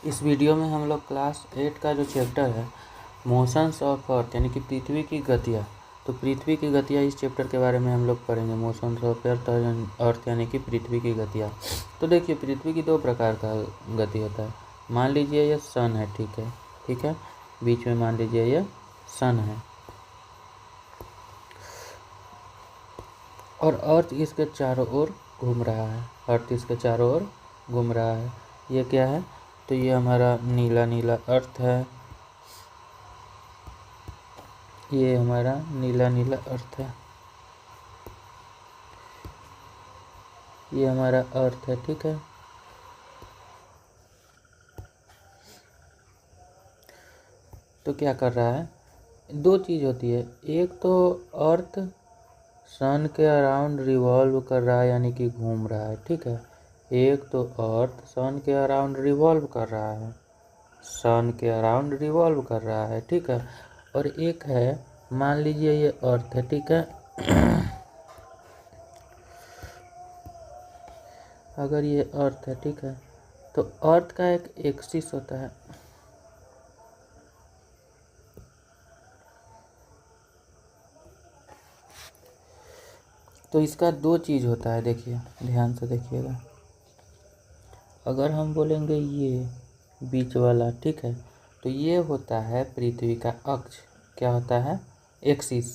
इस वीडियो में हम लोग क्लास 8 का जो चैप्टर है मोशंस ऑफ अर्थ यानी कि पृथ्वी की गतियाँ, तो पृथ्वी की गतियाँ इस चैप्टर के बारे में हम लोग पढ़ेंगे। मोशंस ऑफ अर्थ यानी कि पृथ्वी की गतियाँ। तो देखिए, पृथ्वी की दो प्रकार का गति होता है। मान लीजिए ये सन है, ठीक है, बीच में मान लीजिए ये सन है और अर्थ इसके चारों ओर घूम रहा है। अर्थ इसके चारों ओर घूम रहा है। ये क्या है? तो ये हमारा नीला नीला अर्थ है। ये हमारा नीला नीला अर्थ है। ये हमारा अर्थ है, ठीक है। तो क्या कर रहा है? दो चीज़ होती है। एक तो अर्थ सन के अराउंड रिवॉल्व कर रहा है यानी कि घूम रहा है, ठीक है। एक तो अर्थ सन के अराउंड रिवॉल्व कर रहा है, सन के अराउंड रिवॉल्व कर रहा है, ठीक है। और एक है, मान लीजिए ये अर्थ है, ठीक है। अगर ये अर्थ है, ठीक है, तो अर्थ का एक एक्सिस होता है। तो इसका दो चीज़ होता है, देखिए ध्यान से देखिएगा। अगर हम बोलेंगे ये बीच वाला, ठीक है, तो ये होता है पृथ्वी का अक्ष। क्या होता है? एक्सिस।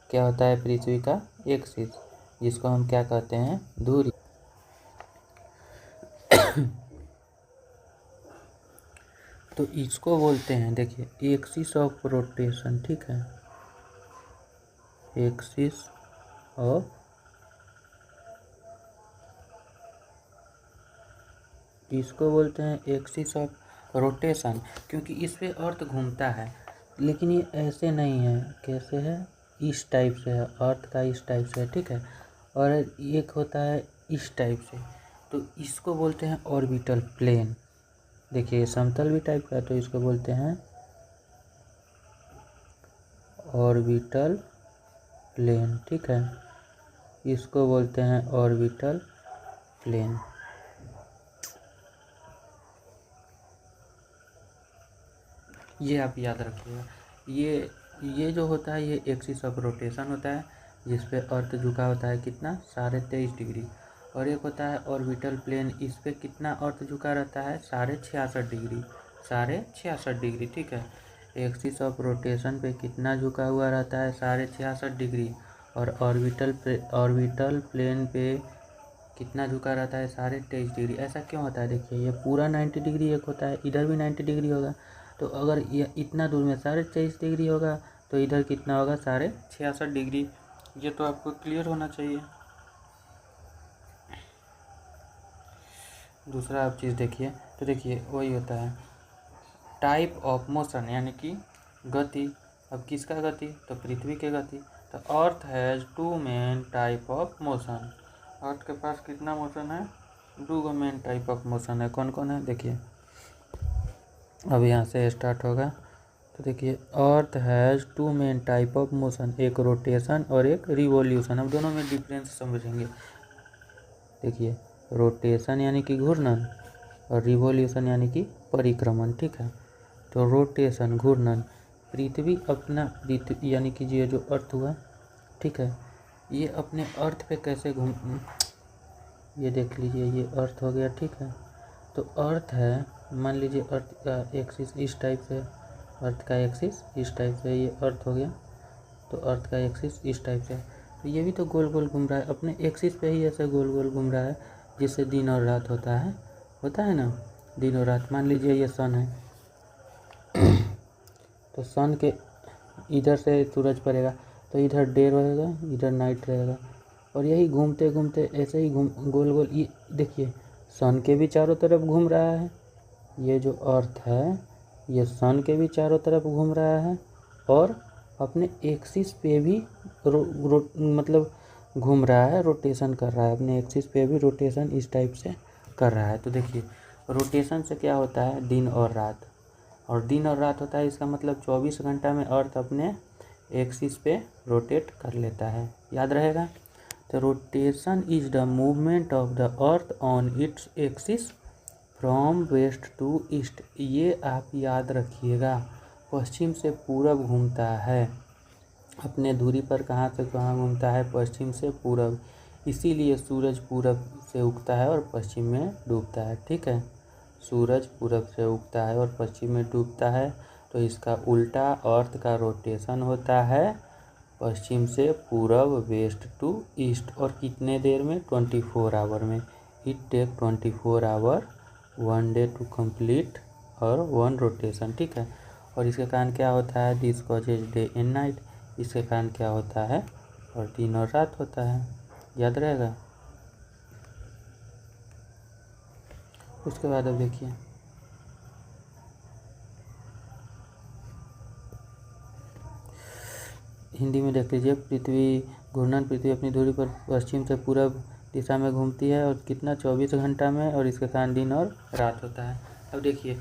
क्या होता है? पृथ्वी का एक्सिस, जिसको हम क्या कहते हैं? धुरी। तो इसको बोलते हैं, देखिए, एक्सिस ऑफ रोटेशन, ठीक है। एक्सिस ऑफ, इसको बोलते हैं एक्सिस ऑफ रोटेशन, क्योंकि इस पे अर्थ घूमता है। लेकिन ये ऐसे नहीं है। कैसे है? इस टाइप से है। अर्थ का इस टाइप से है, ठीक है। और एक होता है इस टाइप से। तो इसको बोलते हैं ऑर्बिटल प्लेन। देखिए, समतल भी टाइप का, तो इसको बोलते हैं ऑर्बिटल प्लेन, ठीक है। इसको बोलते हैं ऑर्बिटल प्लेन। ये आप याद रखिएगा। ये जो होता है, ये एक्सिस ऑफ रोटेशन होता है, जिस पे अर्थ झुका होता है कितना? 23.5 डिग्री। और एक होता है ऑर्बिटल प्लेन, इस पे कितना अर्थ झुका रहता है? 66.5 डिग्री। 66.5 डिग्री, ठीक है। एक्सिस ऑफ रोटेशन पे कितना झुका हुआ रहता है? 66.5 डिग्री। और ऑर्बिटल प्लेन पे कितना झुका रहता है? 23.5 डिग्री। ऐसा क्यों होता है? देखिए, ये पूरा 90 डिग्री एक होता है, इधर भी 90 डिग्री होगा। तो अगर ये इतना दूर में 23.5 डिग्री होगा, तो इधर कितना होगा? 66.5 डिग्री। ये तो आपको क्लियर होना चाहिए। दूसरा आप चीज़ देखिए, तो देखिए वही होता है टाइप ऑफ मोशन यानी कि गति। अब किसका गति? तो पृथ्वी के गति। तो earth has two main type of motion. Earth के पास कितना मोशन है? दो मेन टाइप ऑफ मोशन है। कौन कौन है? देखिए, अब यहाँ से स्टार्ट होगा। तो देखिए, earth has two main type of motion, एक रोटेशन और एक रिवॉल्यूशन। अब दोनों में डिफरेंस समझेंगे। देखिए, रोटेशन यानी कि घूर्णन और रिवॉल्यूशन यानी कि परिक्रमण, ठीक है। तो रोटेशन, घूर्णन, पृथ्वी अपना यानी कि ये जो अर्थ हुआ, ठीक है, ये अपने अर्थ पे कैसे घूम, ये देख लीजिए, ये अर्थ हो गया, ठीक है। तो अर्थ है, मान लीजिए अर्थ का एक्सिस इस टाइप से, अर्थ का एक्सिस इस टाइप से, ये अर्थ हो गया। तो अर्थ का एक्सिस इस टाइप से, तो ये भी तो गोल गोल घूम रहा है अपने एक्सिस पे ही, ऐसे गोल गोल घूम रहा है, जिससे दिन और रात होता है ना, दिन और रात। मान लीजिए ये सन है, तो सन के इधर से सूरज पड़ेगा, तो इधर डे रहेगा, इधर नाइट रहेगा। और यही घूमते घूमते ऐसे ही गोल गोल, ये देखिए, सन के भी चारों तरफ घूम रहा है। ये जो अर्थ है, ये सन के भी चारों तरफ घूम रहा है और अपने एक्सिस पे भी मतलब घूम रहा है, रोटेशन कर रहा है। अपने एक्सिस पे भी रोटेशन इस टाइप से कर रहा है। तो देखिए, रोटेशन से क्या होता है? दिन और रात। और दिन और रात होता है, इसका मतलब 24 घंटा में अर्थ अपने एक्सिस पे रोटेट कर लेता है। याद रहेगा। तो rotation is the movement of the earth on its axis from west to east, ये आप याद रखिएगा, पश्चिम से पूरब घूमता है। अपने दूरी पर कहाँ से कहाँ घूमता है? पश्चिम से पूरब, इसीलिए सूरज पूरब से उगता है और पश्चिम में डूबता है। ठीक है, सूरज पूरब से उगता है और पश्चिम में डूबता है, तो इसका उल्टा अर्थ का रोटेशन होता है पश्चिम से पूरब, वेस्ट टू ईस्ट। और कितने देर में? 24 आवर में। It take 24 hour 1 day to complete और 1 रोटेशन। ठीक है, और इसके कारण क्या होता है? This causes day and night, इसके कारण क्या होता है? और दिन और रात होता है। याद रहेगा। उसके बाद अब देखिए, हिंदी में देख लीजिए। पृथ्वी घूर्णन, पृथ्वी अपनी धुरी पर पश्चिम से पूरब दिशा में घूमती है और कितना? 24 घंटा में, और इसके कारण दिन और रात होता है। अब देखिए,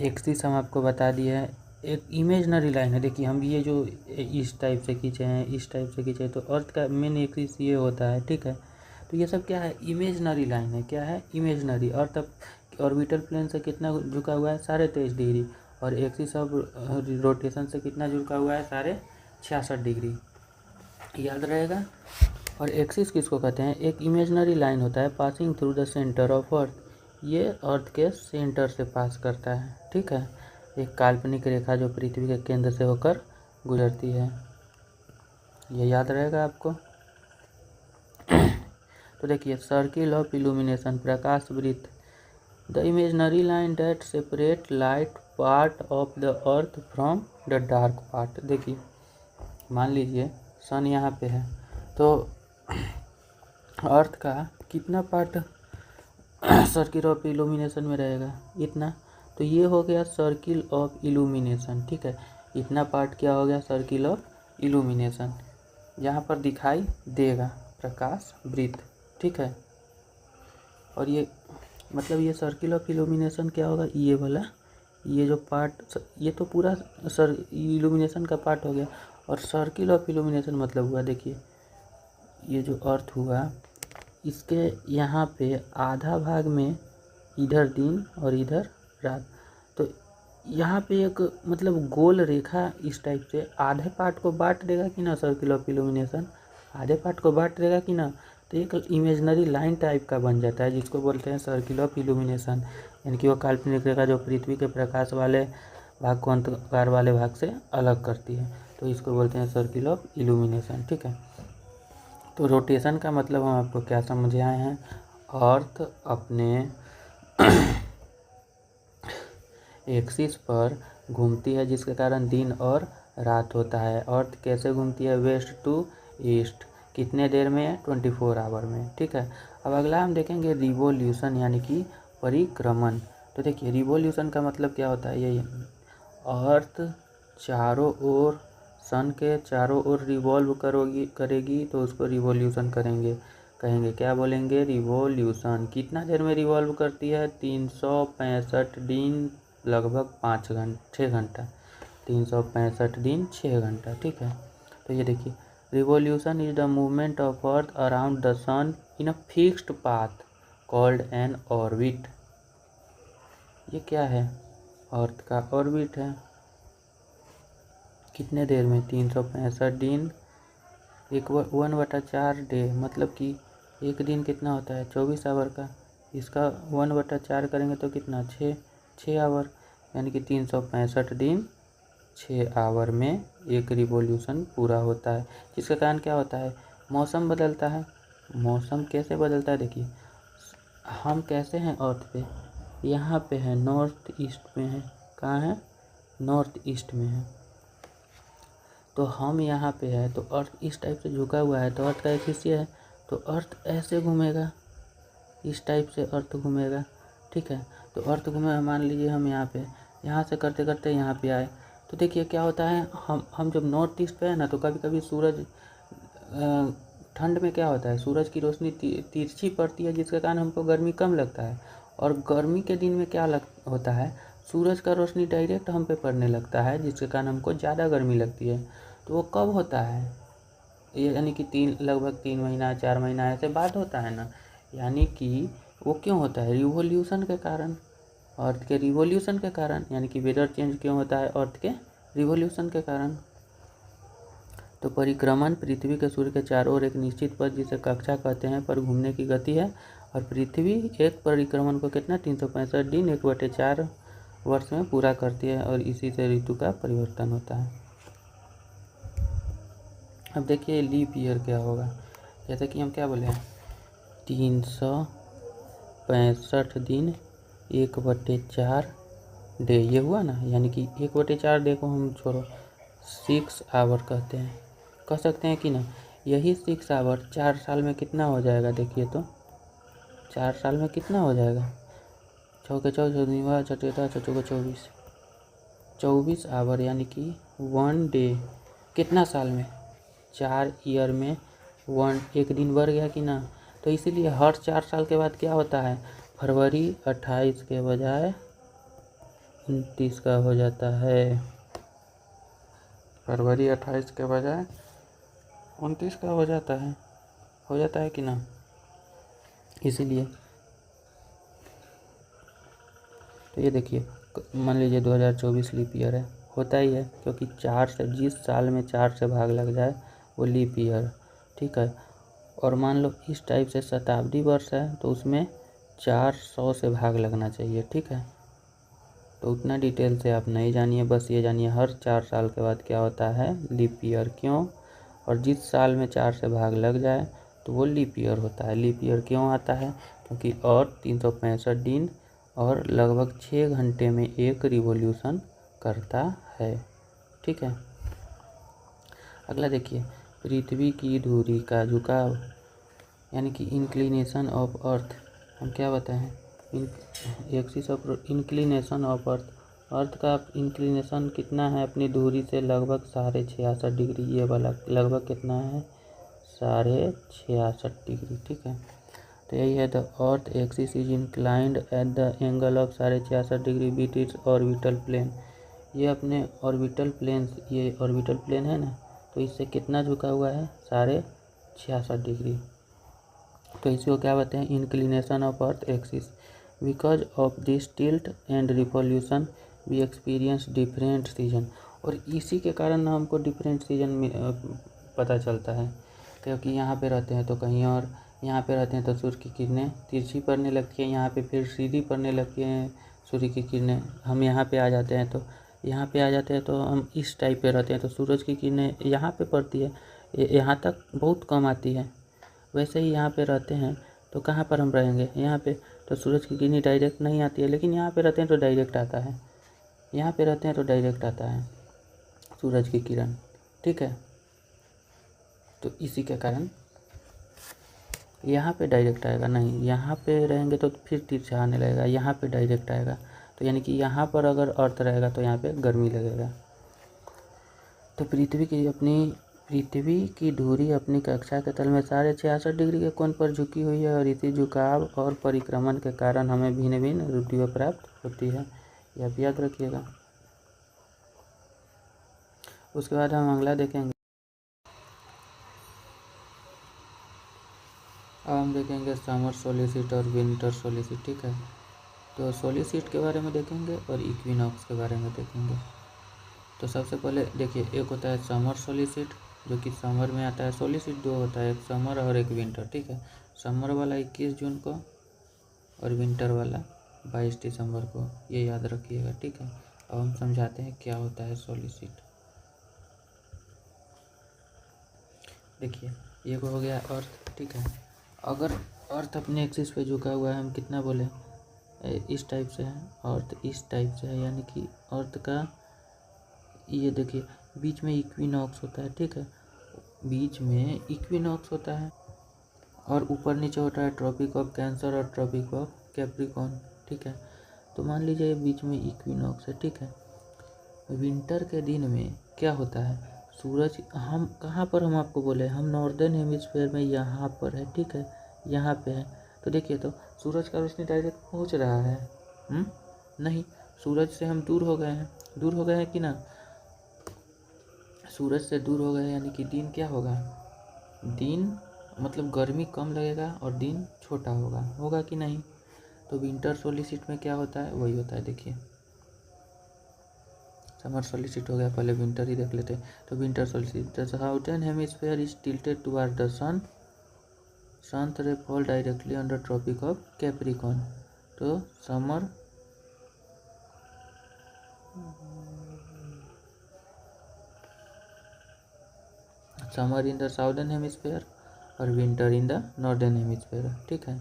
एक्सिस हम आपको बता दिए हैं, एक इमेजनरी लाइन है। देखिए, हम ये जो इस टाइप से खींचे हैं, इस टाइप से खींचे, तो अर्थ का मेन एक्सिस ये होता है। ठीक है, तो ये सब क्या है? इमेजनरी लाइन है। क्या है? इमेजनरी। अर्थ अब ऑर्बिटल प्लेन से कितना झुका हुआ है? 23.5 डिग्री। और एक्सिस ऑफ रोटेशन से कितना झुका हुआ है? 66.5 डिग्री। याद रहेगा। और एक्सिस किसको कहते हैं? एक इमेजनरी लाइन होता है passing through the centre of earth, ये अर्थ के सेंटर से पास करता है। ठीक है, एक काल्पनिक रेखा जो पृथ्वी के केंद्र से होकर गुजरती है। ये याद रहेगा आपको। तो देखिए, सर्किल ऑफ इल्यूमिनेशन, प्रकाश वृत्त, the imaginary line that separate light part of the earth from the dark part. देखिए, मान लीजिए सन यहाँ पे है, तो अर्थ का कितना पार्ट सर्किल ऑफ इल्यूमिनेशन में रहेगा? इतना। तो ये हो गया सर्किल ऑफ इल्यूमिनेशन। ठीक है, इतना पार्ट क्या हो गया? Circle of illumination. यहाँ पर दिखाई देगा प्रकाश वृत्त। ठीक है, और ये मतलब ये सर्किल ऑफ इल्यूमिनेशन क्या होगा? ये वाला, ये जो पार्ट, ये तो पूरा इल्यूमिनेशन का पार्ट हो गया। और सर्किल ऑफ इल्यूमिनेशन मतलब हुआ, देखिए ये जो अर्थ हुआ, इसके यहाँ पे आधा भाग में इधर दिन और इधर रात, तो यहाँ पे एक मतलब गोल रेखा इस टाइप से आधे पार्ट को बांट देगा कि ना? सर्किल ऑफ इल्यूमिनेशन आधे पार्ट को बांट देगा कि ना? तो एक इमेजनरी लाइन टाइप का बन जाता है, जिसको बोलते हैं सर्किल ऑफ इल्यूमिनेशन। यानी कि वो काल्पनिक रेखा जो पृथ्वी के प्रकाश वाले भाग को अंधकार वाले भाग से अलग करती है, तो इसको बोलते हैं सर्किल ऑफ इल्यूमिनेशन। ठीक है, तो रोटेशन का मतलब हम आपको क्या समझे आए हैं? अर्थ अपने एक्सिस पर घूमती है, जिसके कारण दिन और रात होता है। अर्थ कैसे घूमती है? West to east. कितने देर में? 24 आवर में। ठीक है, अब अगला हम देखेंगे रिवोल्यूशन, यानी कि परिक्रमण। तो देखिए, रिवोल्यूशन का मतलब क्या होता है? यही, अर्थ चारों ओर, सन के चारों ओर रिवॉल्व करेगी, तो उसको रिवोल्यूशन कहेंगे। क्या बोलेंगे? रिवोल्यूशन। कितना देर में रिवॉल्व करती है? 365 दिन, लगभग 6 घंटा। 365 दिन 6 घंटा। ठीक है, तो ये देखिए, revolution is the movement of earth around the sun in a fixed path called an orbit. ये क्या है? अर्थ का ऑर्बिट है। कितने देर में? 365 दिन, 1/4 डे, मतलब कि एक दिन कितना होता है? 24 आवर का। इसका 1/4 करेंगे तो कितना? 6 आवर, यानी कि 365 दिन 6 आवर में एक रिवॉल्यूशन पूरा होता है। जिसके कारण क्या होता है? मौसम बदलता है। मौसम कैसे बदलता है? देखिए, हम कैसे हैं अर्थ पे? यहाँ पे है, नॉर्थ ईस्ट में है। कहाँ है? नॉर्थ ईस्ट में है। तो हम यहाँ पे है, तो अर्थ इस टाइप से झुका हुआ है, तो अर्थ का एक हिस्सा है, तो अर्थ ऐसे घूमेगा, इस टाइप से अर्थ घूमेगा। ठीक है, तो अर्थ घूमेगा, मान लीजिए हम यहाँ पे, यहाँ से करते करते यहाँ पे आए, तो देखिए क्या होता है, हम जब नॉर्थ ईस्ट पे है ना, तो कभी कभी सूरज, ठंड में क्या होता है, सूरज की रोशनी तिरछी पड़ती है, जिसके कारण हमको गर्मी कम लगता है। और गर्मी के दिन में क्या होता है, सूरज का रोशनी डायरेक्ट हम पे पड़ने लगता है, जिसके कारण हमको ज़्यादा गर्मी लगती है। तो वो कब होता है? ये यानी कि लगभग 3 महीना 4 महीना ऐसे बाद होता है ना। यानी कि वो क्यों होता है? रिवोल्यूशन के कारण। अर्थ के रिवॉल्यूशन के कारण, यानी कि वेदर चेंज क्यों होता है? अर्थ के रिवॉल्यूशन के कारण। तो परिक्रमण पृथ्वी के सूर्य के चारों ओर एक निश्चित पथ जिसे कक्षा कहते हैं पर घूमने की गति है, और पृथ्वी एक परिक्रमण को कितना 365 दिन 1/4 वर्ष में पूरा करती है, और इसी से ऋतु का परिवर्तन होता है। अब देखिए लीप ईयर क्या होगा। जैसे कि हम क्या बोले हैं, 365 दिन 1/4 डे, ये हुआ ना, यानी कि 1/4 डे को हम छोड़ो 6 आवर कहते हैं, कह सकते हैं कि ना। यही 6 आवर 4 साल में कितना हो जाएगा? देखिए तो 4 साल में कितना हो जाएगा? 6 के 14 छठेता 24 आवर, यानी कि 1 डे कितना साल में? 4 ईयर में 1 दिन बढ़ गया कि ना। तो इसीलिए हर 4 साल के बाद क्या होता है, फरवरी 28 के बजाय 29 का हो जाता है। फरवरी 28 के बजाय 29 का हो जाता है कि ना। इसीलिए तो ये देखिए, मान लीजिए 2024 लीप ईयर है, होता ही है क्योंकि 4 से, जिस साल में 4 से भाग लग जाए वो लीप ईयर, ठीक है। और मान लो इस टाइप से शताब्दी वर्ष है तो उसमें 400 से भाग लगना चाहिए, ठीक है। तो उतना डिटेल से आप नहीं जानिए, बस ये जानिए हर 4 साल के बाद क्या होता है, लीप ईयर। क्यों? और जिस साल में 4 से भाग लग जाए तो वो लीप ईयर होता है। लीप ईयर क्यों आता है? क्योंकि और 365 दिन और लगभग 6 घंटे में एक रिवॉल्यूशन करता है, ठीक है। अगला देखिए, पृथ्वी की धुरी का झुकाव, यानी कि इंक्लिनेशन ऑफ अर्थ। हम क्या बताएं, एक्सिस ऑफ इंक्लिनेशन ऑफ अर्थ का इंक्लिनेशन कितना है अपनी धुरी से? लगभग 66.5 डिग्री। ये वाला लगभग कितना है? 66.5 डिग्री, ठीक है। तो यही है, the earth axis is inclined at the angle of 66.5 degree with its orbital plane. ये अपने ऑर्बिटल प्लेन, ये ऑर्बिटल प्लेन है ना, तो इससे कितना झुका हुआ है? 66.5 डिग्री। तो इसको क्या बताते हैं, inclination of earth axis. Because of this tilt and revolution we experience different season. और इसी के कारण हमको डिफरेंट सीजन में पता चलता है, क्योंकि यहाँ पे रहते हैं तो कहीं और, यहाँ पे रहते हैं तो सूर्य की किरणें तिरछी पड़ने लगती हैं, यहाँ पे फिर सीधी पड़ने लगती हैं सूर्य की किरणें। हम यहाँ पे आ जाते हैं तो हम इस टाइप पे रहते हैं तो सूरज की किरणें यहाँ पे पड़ती है, यहाँ तक बहुत कम आती है। वैसे ही यहाँ पे रहते हैं तो कहाँ पर हम रहेंगे, यहाँ पे तो सूरज की किरणें डायरेक्ट नहीं आती है, लेकिन यहाँ पे रहते हैं तो डायरेक्ट आता है, यहाँ पे रहते हैं तो डायरेक्ट आता है सूरज की किरण, ठीक है। तो इसी के कारण यहाँ पे डायरेक्ट आएगा नहीं, यहाँ पे रहेंगे तो फिर तिरछा आने लगेगा, यहाँ पे डायरेक्ट आएगा। तो यानी कि यहाँ पर अगर अर्थ रहेगा तो यहाँ पे गर्मी लगेगा। तो पृथ्वी की धुरी अपनी कक्षा के तल में 66.5 डिग्री के कोण पर झुकी हुई है, और इसी झुकाव और परिक्रमण के कारण हमें भिन्न भिन्न ऋतुएं प्राप्त होती है। यह भी याद रखिएगा। उसके बाद हम अगला देखेंगे। अब हम देखेंगे समर सोलिसिट और विंटर सोलिसिट, ठीक है। तो सोलिसिट के बारे में देखेंगे और इक्विनॉक्स के बारे में देखेंगे। तो सबसे पहले देखिए, एक होता है समर सोलिसिट जो कि समर में आता है। सोलिसिट 2 होता है, एक समर और एक विंटर, ठीक है। समर वाला 21 जून को और विंटर वाला 22 दिसंबर को, ये याद रखिएगा, ठीक है। अब हम समझाते हैं क्या होता है सोलिसिट। देखिए, ये हो गया अर्थ, ठीक है। अगर अर्थ अपने एक्सिस पे झुका हुआ है, हम कितना बोले, इस टाइप से है, अर्थ इस टाइप से है, यानी कि अर्थ का ये देखिए बीच में इक्विनॉक्स होता है, ठीक है। बीच में इक्विनॉक्स होता है और ऊपर नीचे होता है ट्रॉपिक ऑफ कैंसर और ट्रॉपिक ऑफ कैप्रिकॉर्न, ठीक है। तो मान लीजिए बीच में इक्विनॉक्स है, ठीक है। विंटर के दिन में क्या होता है, सूरज हम कहाँ पर, हम आपको बोले हम नॉर्दर्न हेमिस्फेयर में यहाँ पर है, ठीक है, यहाँ पे है। तो देखिए, तो सूरज का रोशनी डायरेक्ट पहुँच रहा है, नहीं, सूरज से हम दूर हो गए हैं कि ना। सूरज से दूर हो गए यानी कि दिन क्या होगा, दिन मतलब गर्मी कम लगेगा और दिन छोटा होगा कि नहीं। तो विंटर सोलिसिट में क्या होता है, वही होता है। देखिए समर सोलिसिट हो गया, पहले विंटर ही देख लेते हैं। तो winter solstice, the southern hemisphere is tilted toward the sun, sun ray fall directly under tropic of Capricorn. तो summer in the southern hemisphere और winter in the northern hemisphere, ठीक है।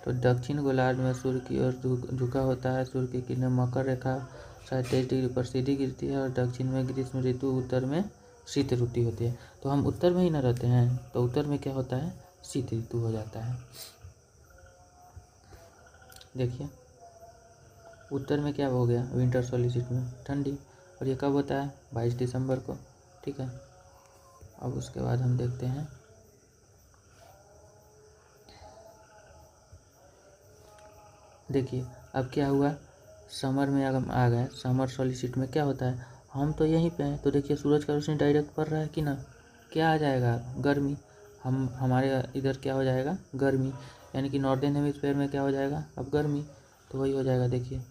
तो दक्षिण गोलार्ध में सूर्य की ओर झुका होता है, सूर्य की किरणें मकर रेखा 23 डिग्री पर सीधी गिरती है, और दक्षिण में ग्रीष्म ऋतु, उत्तर में शीत ऋतु होती है। तो हम उत्तर में ही न रहते हैं, तो उत्तर में क्या होता है, शीत ऋतु हो जाता है। देखिए उत्तर में क्या हो गया, विंटर सोलिसिट में ठंडी, और ये कब होता है, 22 दिसंबर को, ठीक है। अब उसके बाद हम देखते हैं देखिए अब क्या हुआ, समर में हम आ गए। समर सोलिसिट में क्या होता है, हम तो यहीं पे हैं, तो देखिए सूरज का रोशनी डायरेक्ट पड़ रहा है कि ना, क्या आ जाएगा, गर्मी। हमारे इधर क्या हो जाएगा, गर्मी, यानी कि नॉर्दर्न हेमिस्फीयर में क्या हो जाएगा, अब गर्मी। तो वही हो जाएगा, देखिए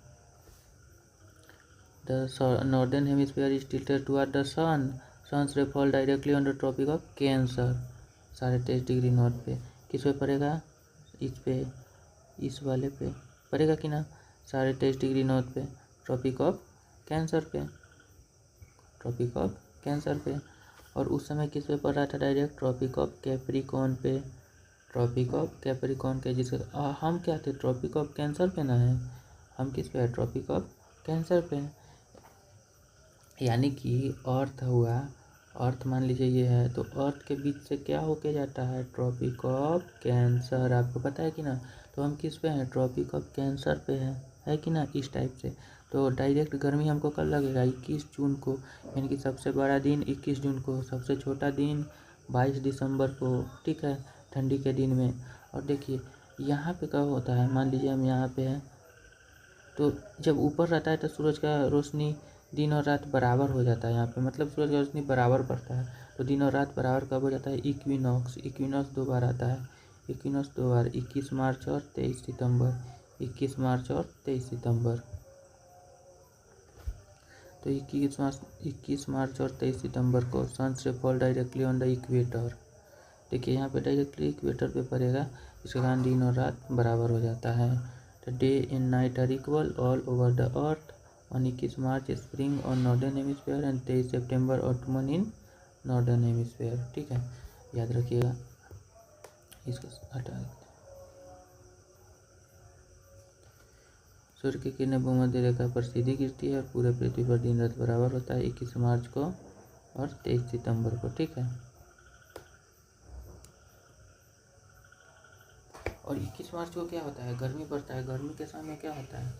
the northern hemisphere is tilted toward the sun, sun's ray fall directly on the tropic of cancer, 23.5 degree north पे। किस पे पड़ेगा, इस पे, इस वाले पे पड़ेगा कि ना, 23.5 डिग्री नॉर्थ पे, ट्रॉपिक ऑफ कैंसर पे, ट्रॉपिक ऑफ कैंसर पे। और उस समय किस पे पड़ रहा था, डायरेक्ट ट्रॉपिक ऑफ कैप्रिकॉर्न पे, ट्रॉपिक ऑफ कैप्रिकॉर्न के, जिसके हम क्या थे, ट्रॉपिक ऑफ कैंसर पे ना है, हम किस पे है, ट्रॉपिक ऑफ कैंसर पे। यानी कि अर्थ हुआ, अर्थ मान लीजिए ये है, तो अर्थ के बीच से क्या होके जाता है, ट्रॉपिक ऑफ कैंसर, आपको पता है कि ना। तो हम किस पे हैं, ट्रॉपिक ऑफ कैंसर पे है कि ना, इस टाइप से। तो डायरेक्ट गर्मी हमको कब लगेगा, 21 जून को, यानी कि सबसे बड़ा दिन 21 जून को, सबसे छोटा दिन 22 दिसंबर को, ठीक है, ठंडी के दिन में। और देखिए यहाँ पे कब होता है, मान लीजिए हम यहाँ पे हैं, तो जब ऊपर रहता है तो सूरज का रोशनी दिन और रात बराबर हो जाता है यहाँ पे, मतलब सूरज का रोशनी बराबर पड़ता है। तो दिन और रात बराबर कब हो जाता है, इक्विनॉक्स, इक्विनॉक्स 2 बार आता है, इक्विनॉक्स 2 बार, 21 मार्च और 23 सितंबर, 21 मार्च और 23 सितंबर। तो 21 मार्च और 23 सितंबर को sons ray fall directly on the equator. देखिए यहाँ पे डायरेक्टली इक्वेटर पे पड़ेगा, इसके कारण दिन और रात बराबर हो जाता है। The day and night are equal all over the earth. On 21 March spring on northern hemisphere and 23 September autumn in northern hemisphere, ठीक है, याद रखिएगा। इसको हटा देते हैं। सूर्य की किरणें भूमध्य रेखा पर सीधी गिरती है और पूरे पृथ्वी पर दिन रात बराबर होता है 21 मार्च को और 23 सितंबर को, ठीक है। और 21 मार्च को क्या होता है, गर्मी पड़ता है, गर्मी के समय क्या होता है,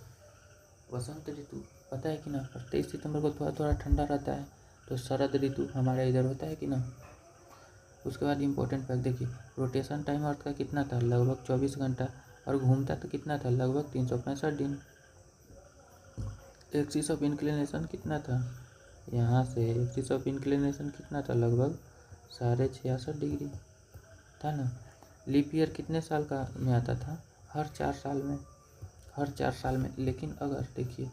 वसंत ऋतु, पता है कि ना। और 23 सितंबर को थोड़ा थोड़ा ठंडा रहता है, तो शरद ऋतु हमारे इधर होता है कि ना। उसके बाद इम्पोर्टेंट फैक्ट देखिए, रोटेशन टाइम अर्थ का कितना था, लगभग 24 घंटा, और घूमता तो कितना था, लगभग 365 दिन। एक्सिस ऑफ इंक्लिनेशन कितना था, यहाँ से एक्सिस ऑफ इंक्लिनेशन कितना था, लगभग 66.5 डिग्री था ना। लीप ईयर कितने साल का में आता था, हर 4 साल में, हर 4 साल में। लेकिन अगर देखिए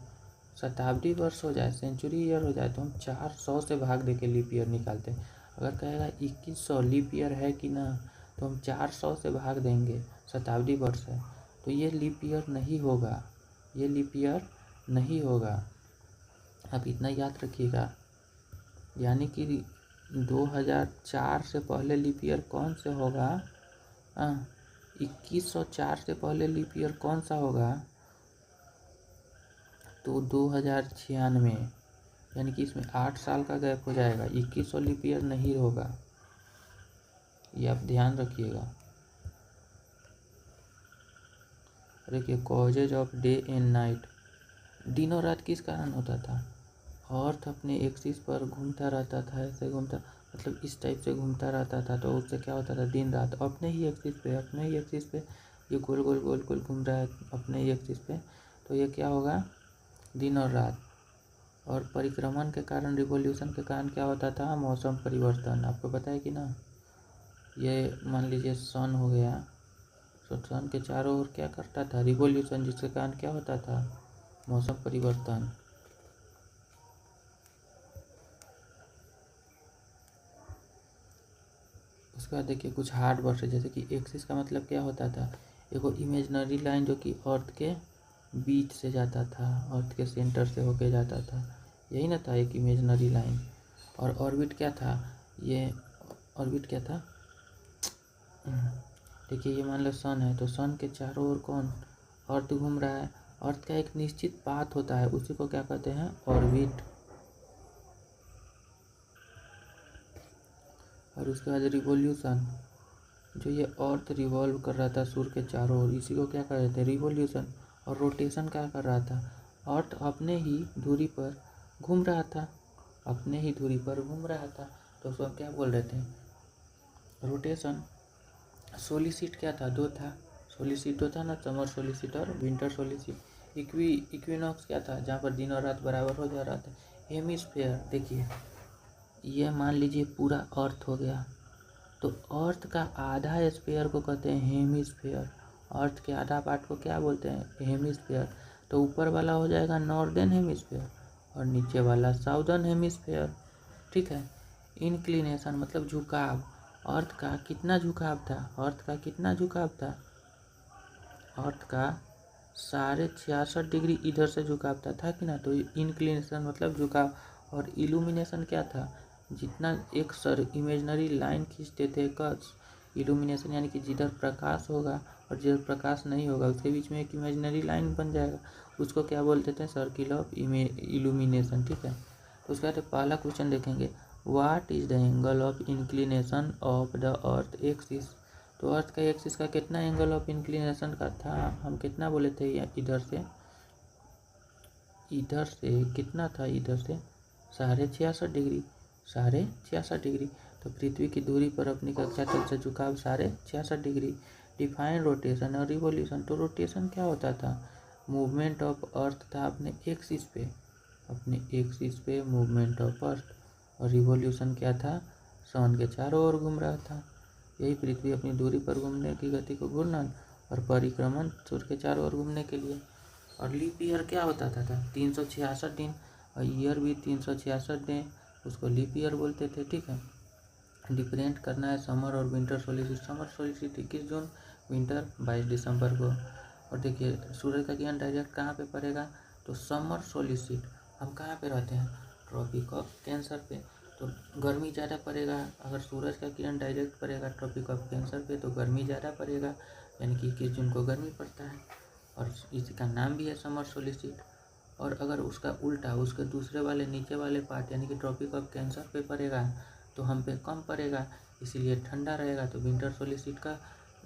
शताब्दी वर्ष हो जाए, सेंचुरी ईयर हो जाए, तो हम 400 से भाग दे के लीप ईयर निकालते हैं। अगर कहेगा 2100 लीप ईयर है कि ना, तो हम 400 से भाग देंगे, शताब्दी वर्ष है, तो ये लीप ईयर नहीं होगा, ये लीप ईयर नहीं होगा। आप इतना याद रखिएगा, यानी कि 2004 से पहले लीप ईयर कौन से होगा, 2104 से पहले लीप ईयर कौन सा होगा, तो 2096, यानी कि इसमें 8 साल का गैप हो जाएगा, 2100 लीप ईयर नहीं होगा, ये आप ध्यान रखिएगा। देखिए causes of day and night, दिन और रात किस कारण होता था, अर्थ अपने एक्सिस पर घूमता रहता था, ऐसे घूमता, मतलब इस टाइप से घूमता रहता था, तो उससे क्या होता था, दिन रात अपने ही एक्सिस पे, अपने ही एक्सिस पे, ये गोल गोल गोल गोल घूम रहा है अपने ही एक्सिस पे, तो ये क्या होगा, दिन और रात। और परिक्रमण के कारण, रिवॉल्यूशन के कारण क्या होता था, मौसम परिवर्तन, आपको पता है कि ना। ये मान लीजिए सन हो गया, तो सन के चारों ओर क्या करता था, रिवॉल्यूशन, जिसके कारण क्या होता था, मौसम परिवर्तन। उसके बाद देखिए कुछ हार्ड वर्ड है, जैसे कि एक्सिस का मतलब क्या होता था, एक इमेजनरी लाइन जो कि अर्थ के बीच से जाता था, अर्थ के सेंटर से होके जाता था, यही ना था एक इमेजनरी लाइन। और ऑर्बिट क्या था, ये ऑर्बिट क्या था, देखिए ये मान लो सन है, तो सन के चारों ओर कौन, अर्थ घूम रहा है। अर्थ का एक निश्चित पाथ होता है, उसी को क्या कहते हैं, ऑर्बिट। और उसके बाद रिवॉल्यूशन, जो ये अर्थ रिवॉल्व कर रहा था सूर्य के चारों ओर, इसी को क्या कर रहे थे, रिवॉल्यूशन। और रोटेशन क्या कर रहा था, अर्थ अपने ही धुरी पर घूम रहा था, अपने ही धुरी पर घूम रहा था, तो उसको क्या बोल रहे थे, रोटेशन। सोलिसिट क्या था, दो था, सोलिसिट दो था ना, समर सोलिसिट और विंटर सोलिसिट। इक्विनॉक्स क्या था, जहाँ पर दिन और रात बराबर हो जा रहा था। हेमिस्फेयर, देखिए ये मान लीजिए पूरा अर्थ हो गया, तो अर्थ का आधा स्फीयर को कहते हैं हेमिस्फीयर। अर्थ के आधा पार्ट को क्या बोलते हैं, हेमिस्फीयर। तो ऊपर वाला हो जाएगा नॉर्दर्न हेमिस्फीयर और नीचे वाला साउदर्न हेमिस्फीयर, ठीक है। इंक्लिनेशन मतलब झुकाव, अर्थ का कितना झुकाव था, अर्थ का कितना झुकाव था, अर्थ का 66.5 डिग्री इधर से झुकाव था कि ना, तो इंक्लिनेशन मतलब झुकाव। और इल्यूमिनेशन क्या था, जितना एक सर इमेजनरी लाइन खींचते थे कर्व्स, इल्यूमिनेशन यानी कि जिधर प्रकाश होगा और जिधर प्रकाश नहीं होगा उसके बीच में एक इमेजनरी लाइन बन जाएगा, उसको क्या बोलते थे, सर्किल ऑफ इल्यूमिनेशन, ठीक है। तो उसके बाद पहला क्वेश्चन देखेंगे, what is the angle of inclination of the earth axis. तो अर्थ का एक्सिस का कितना एंगल ऑफ इंक्लिनेशन का था, हम कितना बोले थे, इधर से कितना था, इधर से 66.5 डिग्री, 66.5 डिग्री। तो पृथ्वी की दूरी पर अपनी कक्षा तल से झुकाव 66.5 डिग्री। डिफाइन रोटेशन और रिवॉल्यूशन, तो रोटेशन क्या होता था, मूवमेंट ऑफ अर्थ था अपने एक्सिस पे मूवमेंट ऑफ अर्थ। और रिवॉल्यूशन क्या था, सन के चारों ओर घूम रहा था, यही पृथ्वी अपनी दूरी पर घूमने की गति को घूर्णन और परिक्रमण सूर्य के चारों ओर घूमने के लिए। और लीप ईयर क्या होता था 366 दिन, और ईयर भी 366 दिन, उसको लीप ईयर बोलते थे, ठीक है। डिफरेंट करना है समर और विंटर सोलिसिट, समर सोलिसिट 21 जून, विंटर 22 दिसंबर को। और देखिए सूर्य का किरण डायरेक्ट कहाँ पे पड़ेगा, तो समर सोलिसिट हम कहाँ पे रहते हैं, ट्रॉपिक ऑफ कैंसर पे, तो गर्मी ज़्यादा पड़ेगा। अगर सूरज का किरण डायरेक्ट पड़ेगा ट्रॉपिक ऑफ कैंसर पे तो गर्मी ज़्यादा पड़ेगा, यानी कि 21 जून को गर्मी पड़ता है, और इसी का नाम भी है समर सोलिसिट। और अगर उसका उल्टा, उसके दूसरे वाले नीचे वाले पार्ट यानी कि ट्रॉपिक ऑफ कैंसर पे पड़ेगा तो हम पे कम पड़ेगा, इसीलिए ठंडा रहेगा। तो विंटर सोलिसिट का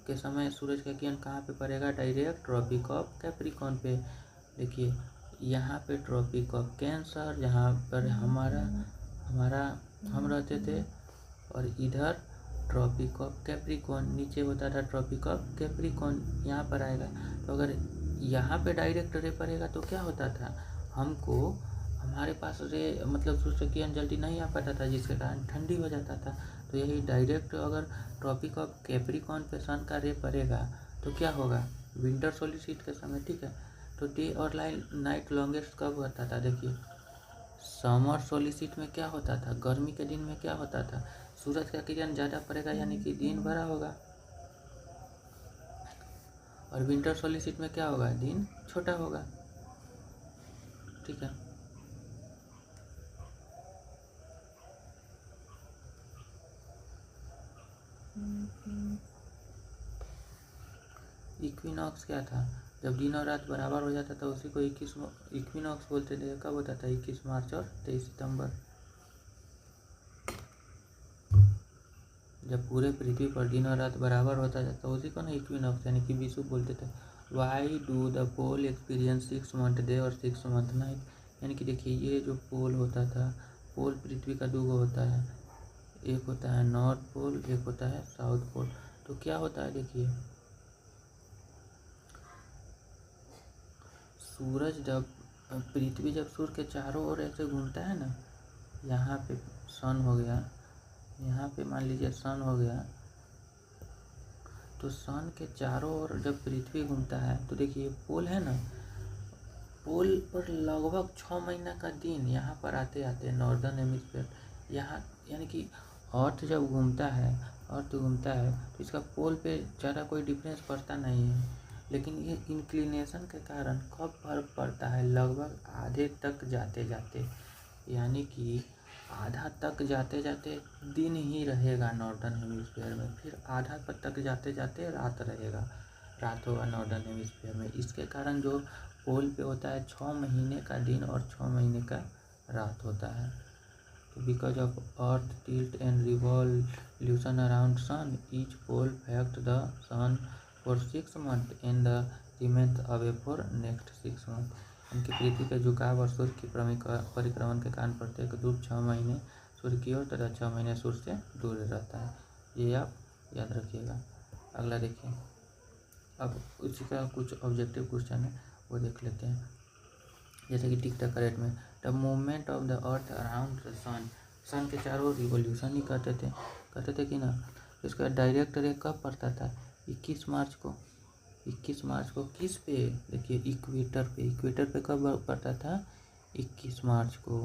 के समय सूरज का किरण कहाँ पे पड़ेगा, डायरेक्ट ट्रॉपिक ऑफ कैप्रिकॉर्न पे। देखिए यहाँ पे ट्रॉपिक ऑफ कैंसर, जहाँ पर हमारा हम रहते थे, और इधर ट्रॉपिक ऑफ कैप्रिकॉर्न, नीचे होता था ट्रॉपिक ऑफ कैप्रिकॉर्न, यहाँ पर आएगा। तो अगर यहाँ पे डायरेक्ट रे पड़ेगा तो क्या होता था, हमको हमारे पास रे मतलब सूर्य की किरण जल्दी नहीं आ पाता था, जिसके कारण ठंडी हो जाता था। तो यही डायरेक्ट अगर ट्रॉपिक ऑफ कैप्रिकॉर्न पे सन का रे पड़ेगा तो क्या होगा, विंटर सोलिसिट के समय, ठीक है। तो डे और नाइट लॉन्गेस्ट कब होता था, देखिए समर सोलिसिट में क्या होता था, गर्मी के दिन में क्या होता था, सूरज का किरण ज़्यादा पड़ेगा यानी कि दिन भरा होगा, और विंटर सोलिसिट में क्या होगा, दिन छोटा होगा, ठीक है। इक्विनॉक्स क्या था, जब दिन और रात बराबर हो जाता था उसी को इक्विनॉक्स बोलते थे। कब होता था, 21 मार्च और 23 सितंबर, जब पूरे पृथ्वी पर दिन और रात बराबर होता था उसी को ना इक्विनॉक्स यानी कि विषुव बोलते थे। Why do the pole experience 6 month day और 6 मंथ नाइट, यानी कि देखिए ये जो पोल होता था, पोल पृथ्वी का दो होता है, एक होता है नॉर्थ पोल, एक होता है साउथ पोल। तो क्या होता है, देखिए सूरज जब पृथ्वी जब सूर्य के चारों ओर ऐसे घूमता है ना, यहाँ पे सन हो गया, यहाँ पे मान लीजिए सन हो गया, तो सन के चारों ओर जब पृथ्वी घूमता है तो देखिए पोल है ना, पोल पर लगभग 6 महीना का दिन यहाँ पर आते आते नॉर्दर्न हेमिस्फीयर यहाँ, यानी कि अर्थ जब घूमता है, अर्थ घूमता है तो इसका पोल पे ज़्यादा कोई डिफरेंस पड़ता नहीं है, लेकिन ये इंक्लिनेशन के कारण कब फर्क पड़ता है, लगभग आधे तक जाते जाते, यानी कि आधा तक जाते जाते दिन ही रहेगा नॉर्दर्न हेमिस्फीयर में, फिर आधा तक जाते जाते रात रहेगा, रात होगा नॉर्दर्न हेमिस्फीयर में। इसके कारण जो पोल पे होता है 6 महीने का दिन और 6 महीने का रात होता है। तो because of earth tilt and revolution around sun, each pole fact the sun for 6 months and the remains away for next 6 months। इनकी पृथ्वी के झुकाव और सूर्य की परिक्रमण के कारण प्रत्येक ध्रुव 6 महीने सूर्य की ओर तथा 6 महीने सूर्य से दूर रहता है, ये आप याद रखिएगा। अगला देखिए, अब उसी का कुछ ऑब्जेक्टिव क्वेश्चन है वो देख लेते हैं। जैसे कि टिक टॉक रेट में the movement of the earth around the sun, sun के चारों रिवोल्यूशन ही कहते थे कि ना। इसका डायरेक्ट रे कब पड़ता था, 21 मार्च को। 21 मार्च को किस पे, देखिए इक्वेटर पे, इक्वेटर पे कब पड़ता था, 21 मार्च को।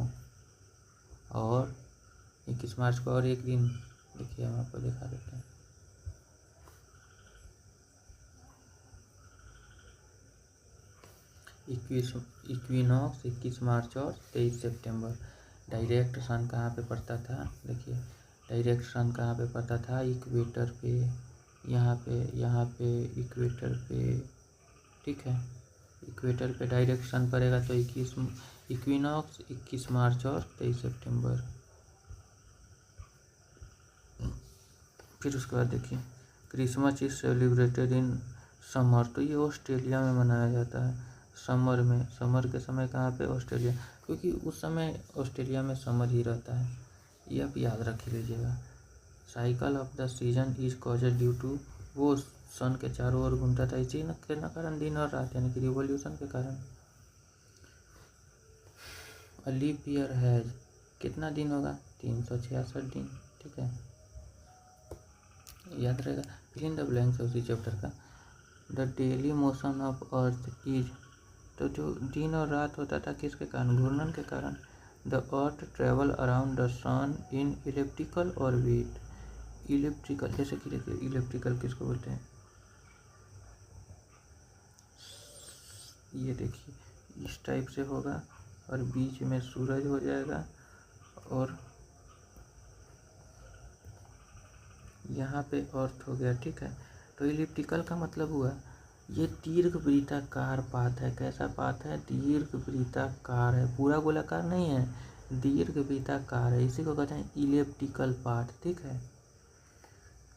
और 21 मार्च को और एक दिन देखिए हम आपको दिखा देते हैं, इक्विनॉक्स 21 मार्च और 23 सितंबर। डायरेक्ट सन कहाँ पे पड़ता था, देखिए डायरेक्ट सन कहाँ पे पड़ता था, इक्वेटर पे, यहाँ पे इक्वेटर पे, ठीक है, इक्वेटर पे डायरेक्ट सन पड़ेगा तो इक्विनॉक्स 21 मार्च और 23 सितंबर। फिर उसके बाद देखिए Christmas is celebrated in summer, तो ये ऑस्ट्रेलिया में मनाया जाता है समर में। समर के समय कहाँ पे, ऑस्ट्रेलिया, क्योंकि उस समय ऑस्ट्रेलिया में समर ही रहता है, ये आप याद रख लीजिएगा। Cycle of the season is caused due to, वो सन के चारों ओर घूमता था इसी के कारण दिन और रात, यानी कि रिवोल्यूशन के कारण। अ लीप ईयर हैज, कितना दिन होगा, 366 दिन, ठीक है, याद रहेगा। फिल इन द ब्लैंक्स उसी चैप्टर का। The daily motion of earth is, तो जो दिन और रात होता था किसके कारण, घूर्णन के कारण। The earth travel around the sun in elliptical orbit, elliptical, जैसे कि देखिए इलिप्टिकल किसको बोलते हैं, ये देखिए इस टाइप से होगा और बीच में सूरज हो जाएगा और यहाँ पे अर्थ हो गया, ठीक है। तो इलिप्टिकल का मतलब हुआ ये दीर्घवृत्ताकार पाथ है, कैसा पाथ है, दीर्घवृत्ताकार है, पूरा गोलाकार नहीं है, दीर्घवृत्ताकार है, इसी को कहते हैं इलिप्टिकल पाथ, ठीक है।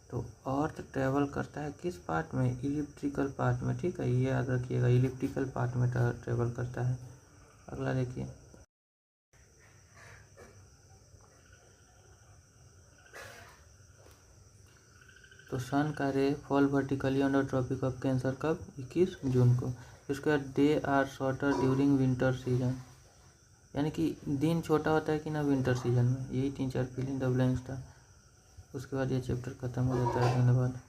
तो अर्थ ट्रेवल करता है किस पाथ में, इलिप्टिकल पाथ में, ठीक है, ये याद रखिएगा, इलिप्टिकल पाथ में ट्रेवल करता है। अगला देखिए, तो सन का ray fall vertically under tropic of cancer कब, 21 जून को। इसके बाद day are shorter during winter season, यानी कि दिन छोटा होता है कि ना विंटर सीजन में। यही 3-4 फिल इन द ब्लैंक्स था। उसके बाद ये चैप्टर खत्म हो जाता है। धन्यवाद।